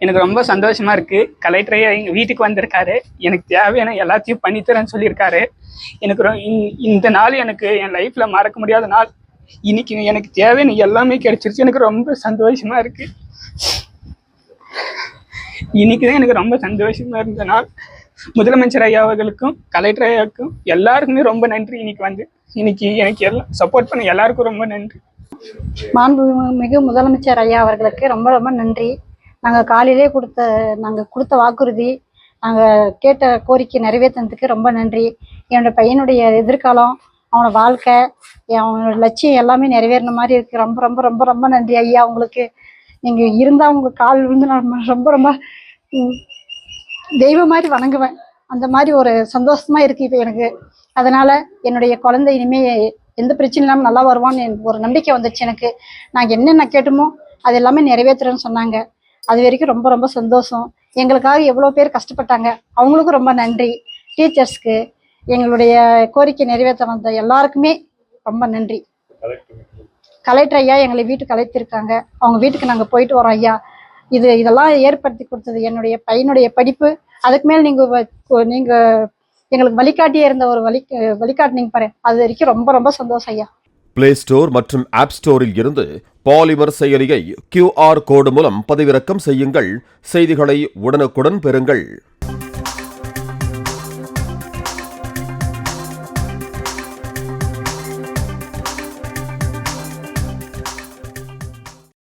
எனக்கு ரொம்ப சந்தோஷமா இருக்கு. கலெக்டரையா எங்க வீட்டுக்கு வந்திருக்காரு. எனக்கு தேவையான எல்லாத்தையும் பண்ணித்தரேன்னு சொல்லியிருக்காரு. எனக்கு இந்த நாள் எனக்கு என் லைஃப்ல மறக்க முடியாத நாள். இன்னைக்கு எனக்கு தேவையான எல்லாமே கிடைச்சிருச்சு. எனக்கு ரொம்ப சந்தோஷமா இருக்கு. இன்னைக்குதான் எனக்கு ரொம்ப சந்தோஷமா இருந்த நாள். முதலமைச்சர் ஐயா அவர்களுக்கும் கலெக்டர் ஐயாவுக்கும் எல்லாருக்குமே ரொம்ப நன்றி. இன்னைக்கு எனக்கு எல்லாம் சப்போர்ட் பண்ண எல்லாருக்கும் ரொம்ப நன்றி. மாண்புமிகு முதலமைச்சர் ஐயா அவர்களுக்கு ரொம்ப ரொம்ப நன்றி. நாங்கள் காலையிலே கொடுத்த வாக்குறுதி, நாங்கள் கேட்ட கோரிக்கை நிறைவேற்றினதுக்கு ரொம்ப நன்றி. என்னோட பையனுடைய எதிர்காலம், அவனோட வாழ்க்கை, அவனோட லட்சியம் எல்லாமே நிறைவேறின மாதிரி இருக்குது. ரொம்ப ரொம்ப ரொம்ப ரொம்ப நன்றி ஐயா. உங்களுக்கு நீங்கள் இருந்தால் உங்கள் கால் விழுந்து நான் ரொம்ப ரொம்ப தெய்வம் மாதிரி வணங்குவேன். அந்த மாதிரி ஒரு சந்தோஷமா இருக்குது இப்போ எனக்கு. அதனால் என்னுடைய குழந்தை இனிமேல் எந்த பிரச்சனை இல்லாமல் நல்லா வருவான்னு ஒரு நம்பிக்கை வந்துச்சு எனக்கு. நாங்கள் என்னென்ன கேட்டோமோ அது எல்லாமே நிறைவேற்றுறேன்னு சொன்னாங்க. அது வரைக்கும் ரொம்ப ரொம்ப சந்தோஷம். எங்களுக்காக எவ்வளோ பேர் கஷ்டப்பட்டாங்க, அவங்களுக்கும் ரொம்ப நன்றி. டீச்சர்ஸ்க்கு, எங்களுடைய கோரிக்கை நிறைவேற்ற வந்த எல்லாருக்குமே ரொம்ப நன்றி. கலெக்டர் ஐயா எங்களை வீட்டுக்கு அழைத்திருக்காங்க. அவங்க வீட்டுக்கு நாங்கள் போயிட்டு வரோம் ஐயா. இதெல்லாம் ஏற்படுத்தி கொடுத்தது என்னுடைய பையனுடைய படிப்பு. அதுக்கு மேல் நீங்கள் எங்களுக்கு வழிகாட்டியே இருந்த ஒரு வழிகாட்டினீங்க பாரு, அது வரைக்கும் ரொம்ப ரொம்ப சந்தோஷம் ஐயா. பிளே ஸ்டோர் மற்றும் ஆப் ஸ்டோரில் இருந்து பாலிமர் செயலியை QR கோடு மூலம் பதிவிறக்கம் செய்யுங்கள். செய்திகளை உடனுக்குடன் பெறுங்கள்.